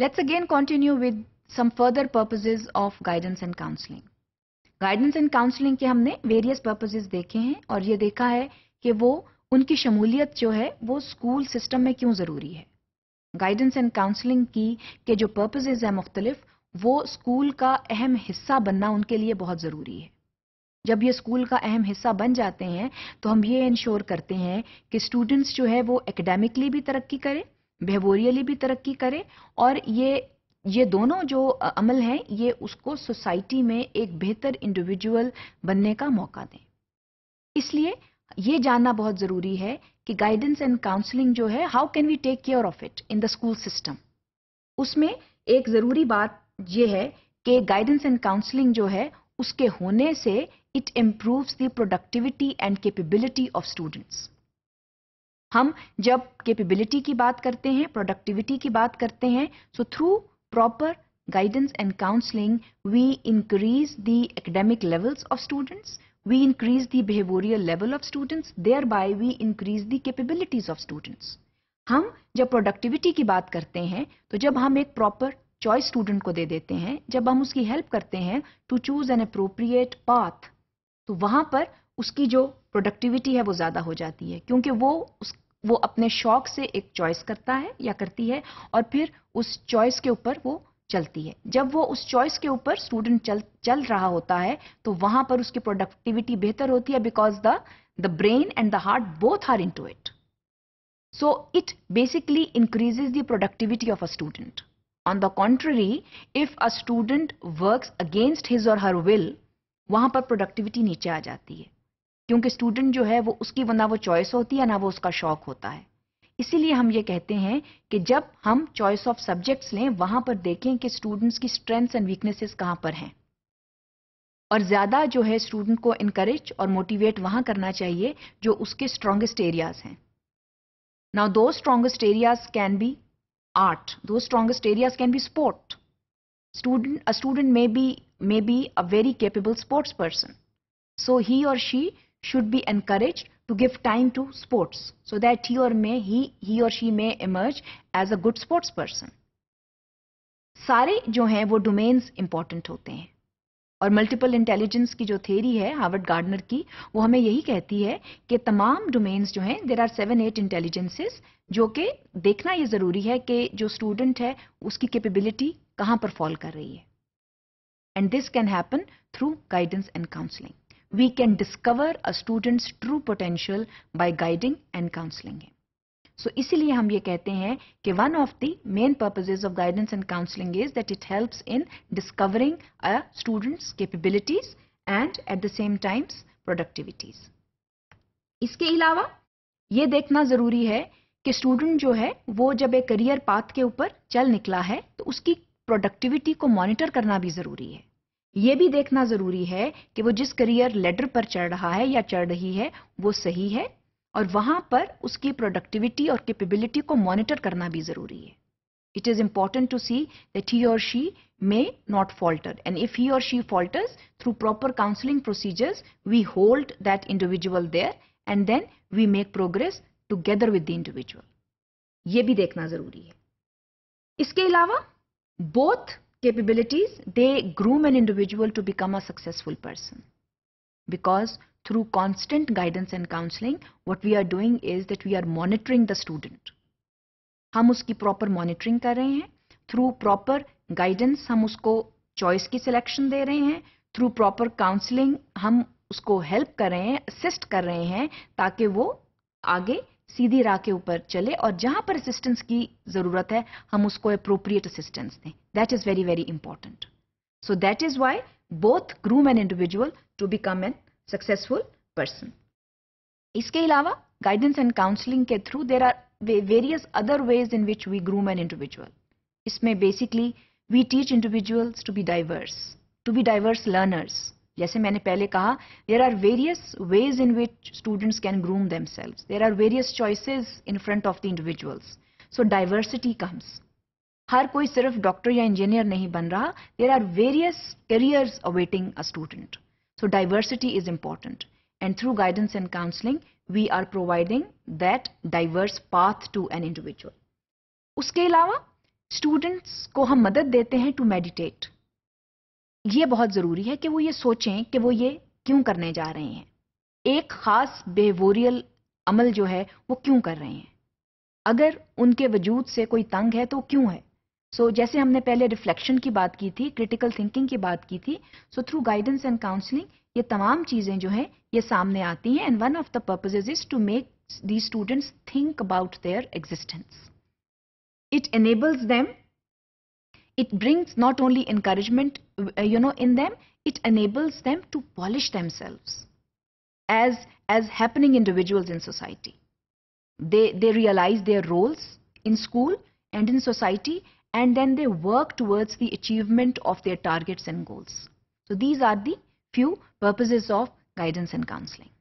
Let's again continue with some further purposes of guidance and counseling. Guidance and counselling के हमने various purposes देखे हैं और ये देखा है कि वो उनकी शमूलियत जो है वो स्कूल सिस्टम में क्यों ज़रूरी है. गाइडेंस एंड काउंसलिंग के जो पर्पसेस हैं मुख्तलिफ, वो स्कूल का अहम हिस्सा बनना उनके लिए बहुत ज़रूरी है. जब ये स्कूल का अहम हिस्सा बन जाते हैं तो हम ये इंश्योर करते हैं कि स्टूडेंट्स जो है वो एकेडमिकली भी तरक्की करें, बिहेवियरली भी तरक्की करें और ये दोनों जो अमल हैं ये उसको सोसाइटी में एक बेहतर इंडिविजुअल बनने का मौका दें. इसलिए ये जानना बहुत ज़रूरी है कि गाइडेंस एंड काउंसलिंग जो है, how can we take care of it in the school system. उसमें एक ज़रूरी बात ये है कि गाइडेंस एंड काउंसलिंग जो है उसके होने से it improves the productivity and capability of students. हम जब कैपेबिलिटी की बात करते हैं, प्रोडक्टिविटी की बात करते हैं, so through proper guidance and counseling, we increase the academic levels of students, we increase the behavioral level of students, thereby we increase the capabilities of students. हम जब प्रोडक्टिविटी की बात करते हैं तो जब हम एक प्रॉपर चॉइस स्टूडेंट को दे देते हैं, जब हम उसकी हेल्प करते हैं to choose an appropriate path, तो वहां पर उसकी जो प्रोडक्टिविटी है वो ज्यादा हो जाती है, क्योंकि वो अपने शौक से एक चॉइस करता है या करती है और फिर उस चॉइस के ऊपर वो चलती है. जब वो उस चॉइस के ऊपर स्टूडेंट चल रहा होता है तो वहां पर उसकी प्रोडक्टिविटी बेहतर होती है, because the brain and the heart both are into it. So it basically increases the productivity of a student. On the contrary, if a student works against his or her will, वहां पर productivity नीचे आ जाती है, क्योंकि student जो है वो उसकी ना वो चॉइस होती है ना वो उसका शौक होता है. इसीलिए हम ये कहते हैं कि जब हम चॉइस ऑफ सब्जेक्ट्स लें वहां पर देखें कि स्टूडेंट्स की स्ट्रेंथ्स एंड वीकनेसेस कहां पर हैं, और ज्यादा जो है स्टूडेंट को इनकरेज और मोटिवेट वहां करना चाहिए जो उसके स्ट्रॉन्गेस्ट एरियाज हैं. Now though strongest areas can be art, though strongest areas can be sport. A student may be a very capable sports person, so he or she should be encouraged to give time to sports so that he or she may emerge as a good sports person. सारे जो हैं वो domains important होते हैं और multiple intelligence की जो theory है हार्वर्ड गार्डनर की, वो हमें यही कहती है कि तमाम डोमेन्स जो हैं, देयर आर 7-8 इंटेलिजेंसेस, जो कि देखना ये ज़रूरी है कि जो स्टूडेंट है उसकी कैपेबिलिटी कहाँ पर फॉल कर रही है. And this can happen through guidance and counselling. We can discover a student's true potential by guiding and counseling him. So इसीलिए हम ये कहते हैं कि one of the main purposes of guidance and counseling is that it helps in discovering a student's capabilities and at the same times productivities. इसके अलावा ये देखना जरूरी है कि स्टूडेंट जो है वो जब एक करियर पाथ के ऊपर चल निकला है तो उसकी प्रोडक्टिविटी को मॉनिटर करना भी जरूरी है. ये भी देखना जरूरी है कि वो जिस करियर लेडर पर चढ़ रहा है या चढ़ रही है वो सही है, और वहां पर उसकी प्रोडक्टिविटी और कैपेबिलिटी को मॉनिटर करना भी जरूरी है. It is important to see that he और she may not falter, and if he और she falters, through proper counselling procedures we hold that individual there and then we make progress together with the individual. ये भी देखना जरूरी है. इसके अलावा both capabilities, they groom an individual to become a successful person, because through constant guidance and counseling what we are doing is that we are monitoring the student. हम उसकी proper monitoring कर रहे हैं, through proper guidance हम उसको choice की selection दे रहे हैं, through proper counseling हम उसको help कर रहे हैं, assist कर रहे हैं ताकि वो आगे सीधी राह के ऊपर चले, और जहां पर असिस्टेंस की जरूरत है हम उसको अप्रोप्रिएट असिस्टेंस दें. That is very very important. So that is why both groom an individual to become an successful person. इसके अलावा गाइडेंस एंड काउंसलिंग के through there are various other ways in which we groom an individual. इसमें basically we teach individuals to be diverse learners. जैसे मैंने पहले कहा, there are various ways in which students can groom themselves. There are various choices in front of the individuals. So diversity comes. हर कोई सिर्फ doctor या engineer नहीं बन रहा. There are various careers awaiting a student. So diversity is important. And through guidance and counseling, we are providing that diverse path to an individual. उसके अलावा students को हम मदद देते हैं टू मेडिटेट। ये बहुत जरूरी है कि वो ये सोचें कि वो ये क्यों करने जा रहे हैं, एक खास बिहेवियरल अमल जो है वो क्यों कर रहे हैं, अगर उनके वजूद से कोई तंग है तो क्यों है। जैसे हमने पहले रिफ्लेक्शन की बात की थी, क्रिटिकल थिंकिंग की बात की थी, थ्रू गाइडेंस एंड काउंसलिंग ये तमाम चीजें जो है ये सामने आती हैं। And one of the purposes is to make these students think about their existence. It enables them, it brings not only encouragement in them, it enables them to polish themselves as happening individuals in society. They realize their roles in school and in society, and then they work towards the achievement of their targets and goals. So these are the few purposes of guidance and counseling.